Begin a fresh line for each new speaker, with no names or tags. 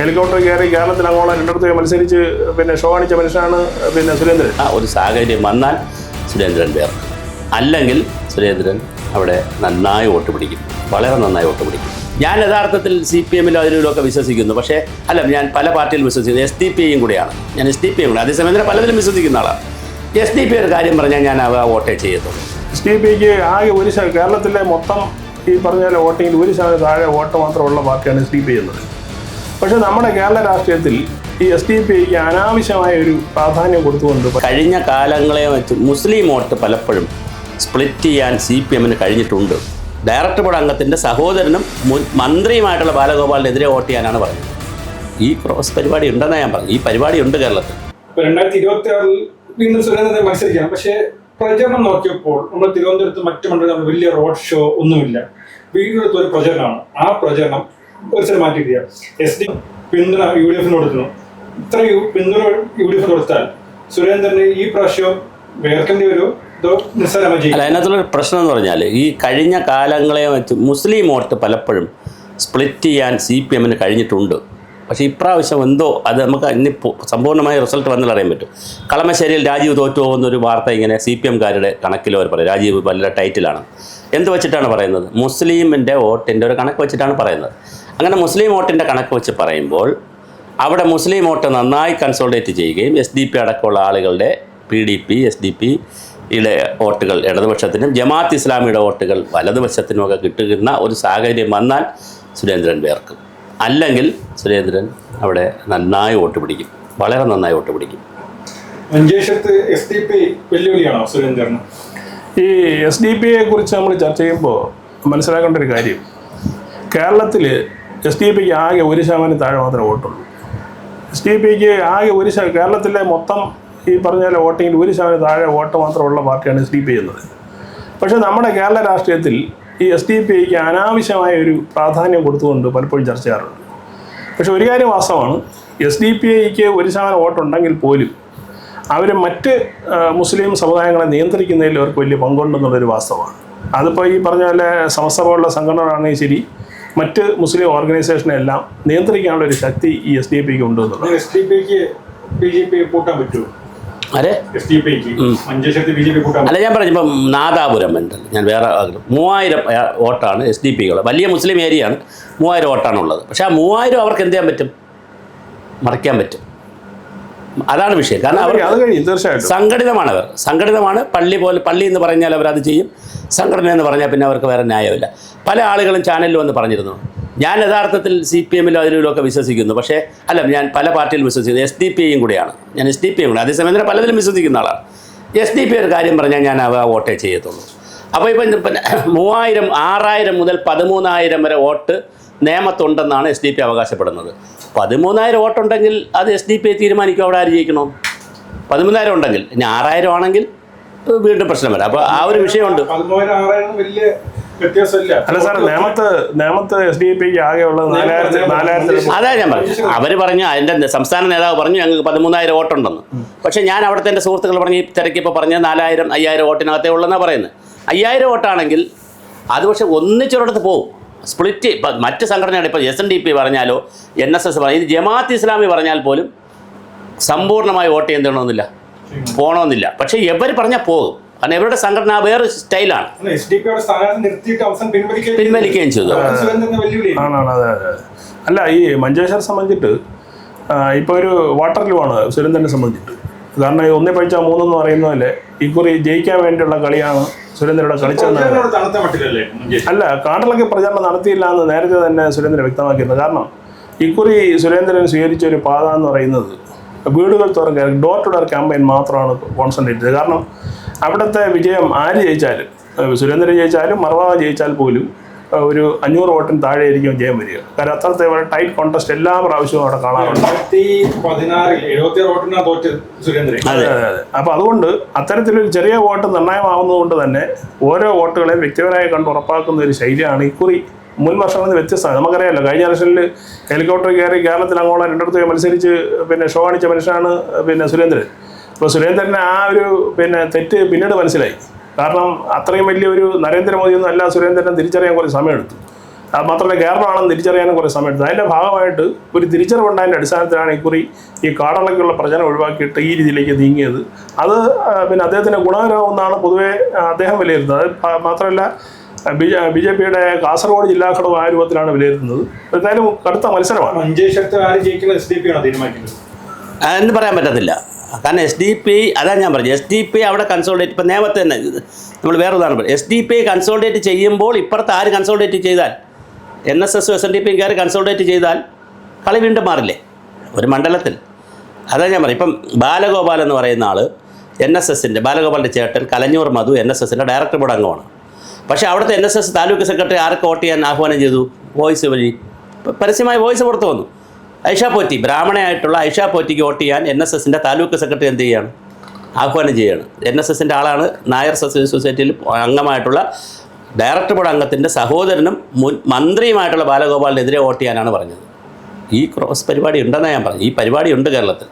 Helicopter കയറി കേരളത്തിൽ അങ്ങോളം രണ്ടിടത്ത് മത്സരിച്ച് ഷോ കാണിച്ച മനുഷ്യനാണ് സുരേന്ദ്രൻ.
ഒരു സാഹചര്യം വന്നാൽ സുരേന്ദ്രൻ വേർ, അല്ലെങ്കിൽ സുരേന്ദ്രൻ അവിടെ നന്നായി വോട്ട് പിടിക്കും, വളരെ നന്നായി വോട്ട് പിടിക്കും. ഞാൻ യഥാർത്ഥത്തിൽ CPM-ലും അതിലൊക്കെ വിശ്വസിക്കുന്നു. പക്ഷേ ഞാൻ പല പാർട്ടിയിലും വിശ്വസിക്കുന്നു. SDP-യും കൂടെയാണ്. ഞാൻ SDP-യും കൂടെ അതേസമയം തന്നെ പലതിലും വിശ്വസിക്കുന്ന ആളാണ്. SDP ഒരു കാര്യം പറഞ്ഞാൽ ഞാൻ വോട്ടേ ചെയ്യത്തുള്ളൂ.
SDP-ക്ക് ആകെ കേരളത്തിലെ മൊത്തം ഈ പറഞ്ഞ വോട്ടിങ്ങിൽ 1% താഴെ വോട്ട് മാത്രമുള്ള പാർട്ടിയാണ് SDP എന്നത്. പക്ഷേ നമ്മുടെ കേരള രാഷ്ട്രീയത്തിൽ ഈ SDP-ക്ക് അനാവശ്യമായ ഒരു പ്രാധാന്യം കൊടുത്തുകൊണ്ട്
കഴിഞ്ഞ കാലങ്ങളെ വെച്ച് മുസ്ലിം വോട്ട് പലപ്പോഴും സ്പ്ലിറ്റ് ചെയ്യാൻ CPM-ന് കഴിഞ്ഞിട്ടുണ്ട്. ഡയറക്ടർ ബോർഡ് അംഗത്തിൻ്റെ സഹോദരനും മന്ത്രിയുമായിട്ടുള്ള ബാലഗോപാലിനെതിരെ വോട്ട് ചെയ്യാനാണ് പറഞ്ഞത്. ഈ ക്രോസ് പരിപാടി ഉണ്ടെന്നാണ് ഞാൻ പറഞ്ഞു. ഈ പരിപാടി ഉണ്ട് കേരളത്തിൽ.
2026 വീണ്ടും സുരേന്ദ്രൻ മത്സരിക്കാം. പക്ഷേ പ്രചരണം നോക്കിയപ്പോൾ നമ്മൾ തിരുവനന്തപുരത്ത് മറ്റു മണ്ഡലങ്ങളിൽ വലിയ റോഡ് ഷോ ഒന്നുമില്ല. വീട്ടിലെടുത്ത ഒരു പ്രചരണമാണ്. ആ പ്രചരണം ഒരു സ്ഥലം മാറ്റിയില്ല. SD പിന്തുണ UDF കൊടുക്കുന്നു. ഇത്ര പിന്തുണ UDF കൊടുത്താൽ സുരേന്ദ്രന് ഈ പ്രാവശ്യം വേർക്കേണ്ടി വരുമോ?
അല്ല, അതിനകത്തുള്ള പ്രശ്നം എന്ന് പറഞ്ഞാൽ ഈ കഴിഞ്ഞ കാലങ്ങളെ വെച്ച് മുസ്ലിം വോട്ട് പലപ്പോഴും സ്പ്ലിറ്റ് ചെയ്യാൻ CPM-ന് കഴിഞ്ഞിട്ടുണ്ട്. പക്ഷേ ഇപ്രാവശ്യം എന്തോ അത് നമുക്ക് ഇനി സമ്പൂർണ്ണമായ റിസൾട്ട് വന്നാൽ അറിയാൻ പറ്റും. കളമശ്ശേരിയിൽ രാജീവ് തോറ്റു പോകുന്നൊരു വാർത്ത ഇങ്ങനെ CPM-കാരുടെ കണക്കിൽ അവർ പറയും. രാജീവ് നല്ല ടൈറ്റിലാണ്. എന്ത് വെച്ചിട്ടാണ് പറയുന്നത്? മുസ്ലിമിൻ്റെ വോട്ടിൻ്റെ ഒരു കണക്ക് വെച്ചിട്ടാണ് പറയുന്നത്. അങ്ങനെ മുസ്ലിം വോട്ടിൻ്റെ കണക്ക് വെച്ച് പറയുമ്പോൾ അവിടെ മുസ്ലിം വോട്ട് നന്നായി കൺസോൾട്ടേറ്റ് ചെയ്യുകയും SDP അടക്കമുള്ള ആളുകളുടെ PDP SDP-യുടെ വോട്ടുകൾ ഇടതുപക്ഷത്തിനും ജമാഅത്ത് ഇസ്ലാമിയുടെ വോട്ടുകൾ വലതുപക്ഷത്തിനുമൊക്കെ കിട്ടുന്ന ഒരു സാഹചര്യം വന്നാൽ സുരേന്ദ്രൻ വേർക്കും, അല്ലെങ്കിൽ സുരേന്ദ്രൻ അവിടെ നന്നായി വോട്ട് പിടിക്കും, വളരെ നന്നായി വോട്ട് പിടിക്കും.
മഞ്ചേശ്വരത്ത് SDP വെല്ലുവിളിയാണോ സുരേന്ദ്രൻ?
ഈ SDP-യെ കുറിച്ച് നമ്മൾ ചർച്ച ചെയ്യുമ്പോൾ മനസ്സിലാക്കേണ്ട ഒരു കാര്യം, കേരളത്തിൽ SDP-ക്ക് ആകെ 1% താഴെ മാത്രമേ വോട്ടുള്ളൂ. SDP-ക്ക് ആകെ കേരളത്തിലെ മൊത്തം ഈ പറഞ്ഞ വോട്ടിങ്ങിൽ 1% താഴെ വോട്ട് മാത്രമുള്ള പാർട്ടിയാണ് SDP എന്നത്. പക്ഷേ നമ്മുടെ കേരള രാഷ്ട്രീയത്തിൽ ഈ SDP-ക്ക് അനാവശ്യമായ ഒരു പ്രാധാന്യം കൊടുത്തുകൊണ്ട് പലപ്പോഴും ചർച്ച ചെയ്യാറുണ്ട്. പക്ഷെ ഒരു കാര്യം വാസ്തവമാണ്, SDP-ക്ക് 1% വോട്ടുണ്ടെങ്കിൽ പോലും അവർ മറ്റ് മുസ്ലിം സമുദായങ്ങളെ നിയന്ത്രിക്കുന്നതിൽ അവർക്ക് വലിയ പങ്കുണ്ടെന്നുള്ളൊരു വാസ്തവമാണ്. അതിപ്പോൾ ഈ പറഞ്ഞ പോലെ സമസ്ത പോലുള്ള സംഘടനകളാണെങ്കിൽ ശരി, മറ്റ് മുസ്ലിം ഓർഗനൈസേഷനെ എല്ലാം നിയന്ത്രിക്കാനുള്ള ഒരു ശക്തി ഈ SDP-ക്ക് ഉണ്ടെന്നുള്ളത്.
SDP-ക്ക് BJP കൂട്ടാൻ പറ്റുമോ?
അതെ, അല്ല ഞാൻ പറഞ്ഞിപ്പം നാദാപുരം ഉണ്ടല്ലോ, ഞാൻ വേറെ 3000 വോട്ടാണ് SDP-കൾ. വലിയ മുസ്ലിം ഏരിയയാണ്, 3000 വോട്ടാണുള്ളത്. പക്ഷേ ആ 3000 അവർക്ക് എന്ത് ചെയ്യാൻ പറ്റും? മറിക്കാൻ പറ്റും. അതാണ് വിഷയം. കാരണം അവർ സംഘടിതമാണ്. സംഘടിതമാണ്. പള്ളി എന്ന് പറഞ്ഞാൽ അവരത് ചെയ്യും. സംഘടന എന്ന് പറഞ്ഞാൽ പിന്നെ അവർക്ക് വേറെ ന്യായമില്ല. പല ആളുകളും ചാനലിൽ വന്ന് പറഞ്ഞിരുന്നു. ഞാൻ യഥാർത്ഥത്തിൽ CPM-ലും അതിലൊക്കെ വിശ്വസിക്കുന്നു. പക്ഷേ ഞാൻ പല പാർട്ടിയിലും വിശ്വസിക്കുന്നു. SDP-യും കൂടെയാണ്. ഞാൻ SDP-യും കൂടെ അതേസമയം തന്നെ പലതിലും വിശ്വസിക്കുന്ന ആളാണ്. SDP ഒരു കാര്യം പറഞ്ഞാൽ ഞാൻ വോട്ടേ ചെയ്യത്തുള്ളൂ. അപ്പോൾ ഇപ്പം 3000, 6000 മുതൽ 13000 വരെ വോട്ട് നിയമത്തുണ്ടെന്നാണ് SDP അവകാശപ്പെടുന്നത്. 13000 വോട്ടുണ്ടെങ്കിൽ അത് SDP തീരുമാനിക്കും അവിടെ ആര് ജയിക്കണോ. 13000 ഉണ്ടെങ്കിൽ, ഇനി 6000 ആണെങ്കിൽ വീണ്ടും പ്രശ്നം വരാം. അപ്പോൾ ആ ഒരു വിഷയമുണ്ട്.
അല്ല സാർ, നേമത്ത് SDP-ക്ക് ആകെ ഉള്ളത് 4000.
അതാ ഞാൻ പറഞ്ഞു. അവർ പറഞ്ഞു, അതിൻ്റെ സംസ്ഥാന നേതാവ് പറഞ്ഞു ഞങ്ങൾക്ക് 13000 വോട്ടുണ്ടെന്ന്. പക്ഷേ ഞാൻ അവിടുത്തെ എൻ്റെ സുഹൃത്തുക്കൾ പറഞ്ഞ് തിരക്കിപ്പോൾ പറഞ്ഞത് 4000, 5000 വോട്ടിനകത്തേ ഉള്ളതെന്നാണ് പറയുന്നത്. 5000 വോട്ടാണെങ്കിൽ അത് പക്ഷേ ഒന്നിച്ചൊരിടത്ത് പോകും. സ്പ്ലിറ്റ് ഇപ്പം മറ്റ് സംഘടനയാണ്. ഇപ്പോൾ SNDP പറഞ്ഞാലോ NSS ഇത് ജമാഅത്ത് ഇസ്ലാമി പറഞ്ഞാൽ പോലും സമ്പൂർണ്ണമായി വോട്ട് ചെയ്യണമെന്നില്ല, പോകണമെന്നില്ല. പക്ഷേ ഇവർ പറഞ്ഞാൽ പോകും. കാരണം ഇവരുടെ സംഘടന വേറെ സ്റ്റൈലാണ്. പിൻവലിക്കുകയും ചെയ്തു.
അല്ല, ഈ മഞ്ചേശ്വരം സംബന്ധിച്ചിട്ട് ഇപ്പോൾ ഒരു വാട്ടർ ലൂ ആണ് സുരേന്ദ്രനെ സംബന്ധിച്ചിട്ട്. കാരണം 1 പഠിച്ചാൽ 3 എന്ന് പറയുന്ന പോലെ ഇക്കുറി ജയിക്കാൻ വേണ്ടിയുള്ള കളിയാണ് സുരേന്ദ്രയുടെ കളിച്ചതെന്ന്. അല്ല, കാണ്ടലൊക്കെ പ്രചാരണം നടത്തിയില്ല എന്ന് നേരത്തെ തന്നെ സുരേന്ദ്രൻ വ്യക്തമാക്കിയിരുന്നു. കാരണം ഇക്കുറി സുരേന്ദ്രൻ സ്വീകരിച്ച ഒരു പാത എന്ന് പറയുന്നത് വീടുകൾ തോറും ഡോർ ടു ഡോർ ക്യാമ്പയിൻ മാത്രമാണ് കോൺസെൻട്രേറ്റ് ചെയ്തത്. കാരണം അവിടുത്തെ വിജയം ആര് ജയിച്ചാലും, സുരേന്ദ്രൻ ജയിച്ചാലും മറവാ ജയിച്ചാൽ പോലും ഒരു 500 വോട്ടിന് താഴെ ആയിരിക്കും ജയം വരിക. കാരണം അത്രത്തെ ടൈറ്റ് കോൺടെസ്റ്റ് എല്ലാ പ്രാവശ്യവും അവിടെ കാണാറുണ്ട്. അതെ. അപ്പോൾ അതുകൊണ്ട് അത്തരത്തിലൊരു ചെറിയ വോട്ട് നിർണയമാവുന്നതുകൊണ്ട് തന്നെ ഓരോ വോട്ടുകളെയും വ്യക്തിപരമായി കണ്ട് ഉറപ്പാക്കുന്ന ഒരു ശൈലിയാണ് ഇക്കുറി മുൻ വർഷങ്ങളിൽ വ്യത്യസ്തമാണ്. നമുക്കറിയാമല്ലോ, കഴിഞ്ഞ ഇലക്ഷനിൽ ഹെലികോപ്റ്റർ കയറി കേരളത്തിൽ അങ്ങോളം രണ്ടിടത്ത് മത്സരിച്ച് ഷോ കാണിച്ച മനുഷ്യനാണ് സുരേന്ദ്രൻ. അപ്പോൾ സുരേന്ദ്രന് ആ ഒരു തെറ്റ് പിന്നീട് മനസ്സിലായി. കാരണം അത്രയും വലിയൊരു നരേന്ദ്രമോദിയൊന്നും അല്ല സുരേന്ദ്രനെ തിരിച്ചറിയാൻ കുറച്ച് സമയമെടുത്തു. മാത്രമല്ല കേരളമാണെന്ന് തിരിച്ചറിയാനും കുറേ സമയത്ത് അതിൻ്റെ ഭാഗമായിട്ട് ഒരു തിരിച്ചറിവുണ്ടായതിൻ്റെ അടിസ്ഥാനത്തിലാണ് ഇക്കുറി ഈ കാടളക്കുള്ള പ്രചരണം ഒഴിവാക്കിയിട്ട് ഈ രീതിയിലേക്ക് നീങ്ങിയത്. അത് പിന്നെ അദ്ദേഹത്തിന് ഗുണകരമാവുമെന്നാണ് പൊതുവെ അദ്ദേഹം വിലയിരുത്തുന്നത്. അത് മാത്രമല്ല BJPയുടെ കാസർഗോഡ് ജില്ലാ ഘടകം ആ രൂപത്തിലാണ് വിലയിരുത്തുന്നത്. എന്തായാലും കടുത്ത മത്സരമാണ്.
മഞ്ചേശ്വരത്ത് ആര് ജയിക്കുന്നത് SDP ആണോ തീരുമാനിക്കുന്നത്?
എന്ന് പറയാൻ പറ്റത്തില്ല. കാരണം SDP, അതാണ് ഞാൻ പറഞ്ഞത്, SDP അവിടെ കൺസോൾട്ടേറ്റ്, ഇപ്പം നേമത്തെ തന്നെ നമ്മൾ വേറെ ഉദാഹരണം പറയും, SDP കൺസോൾട്ടേറ്റ് ചെയ്യുമ്പോൾ ഇപ്പുറത്ത് ആര് കൺസോൾട്ടേറ്റ് ചെയ്താൽ, NSS SNDP കയറി കൺസോൾട്ടേറ്റ് ചെയ്താൽ കളി വീണ്ടും മാറില്ലേ ഒരു മണ്ഡലത്തിൽ. അതാണ് ഞാൻ പറയും. ഇപ്പം ബാലഗോപാൽ എന്ന് പറയുന്ന ആൾ NSSൻ്റെ, ബാലഗോപാലിൻ്റെ ചേട്ടൻ കലഞ്ഞൂർ മധു NSSൻ്റെ ഡയറക്ടർ ബോർഡ് അംഗമാണ്. പക്ഷേ അവിടുത്തെ NSS താലൂക്ക് സെക്രട്ടറി ആർക്ക് വോട്ട് ചെയ്യാൻ ആഹ്വാനം ചെയ്തു? വോയിസ് വഴി പരസ്യമായി വോയിസ് പുറത്തു വന്നു. ഐഷ പോറ്റി, ബ്രാഹ്മണയായിട്ടുള്ള ഐഷ പോറ്റിക്ക് വോട്ട് ചെയ്യാൻ NSSൻ്റെ താലൂക്ക് സെക്രട്ടറി എന്ത് ചെയ്യാണ്? ആഹ്വാനം ചെയ്യുകയാണ്. NSSൻ്റെ ആളാണ്, നായർ സൊസൈറ്റിയിൽ അംഗമായിട്ടുള്ള ഡയറക്ടർ ബോർഡ് അംഗത്തിൻ്റെ സഹോദരനും മുൻ മന്ത്രിയുമായിട്ടുള്ള ബാലഗോപാലിനെതിരെ വോട്ട് ചെയ്യാനാണ് പറഞ്ഞത്. ഈ ക്രോസ് പരിപാടി ഉണ്ടെന്നാണ് ഞാൻ പറഞ്ഞത്. ഈ പരിപാടി ഉണ്ട് കേരളത്തിൽ.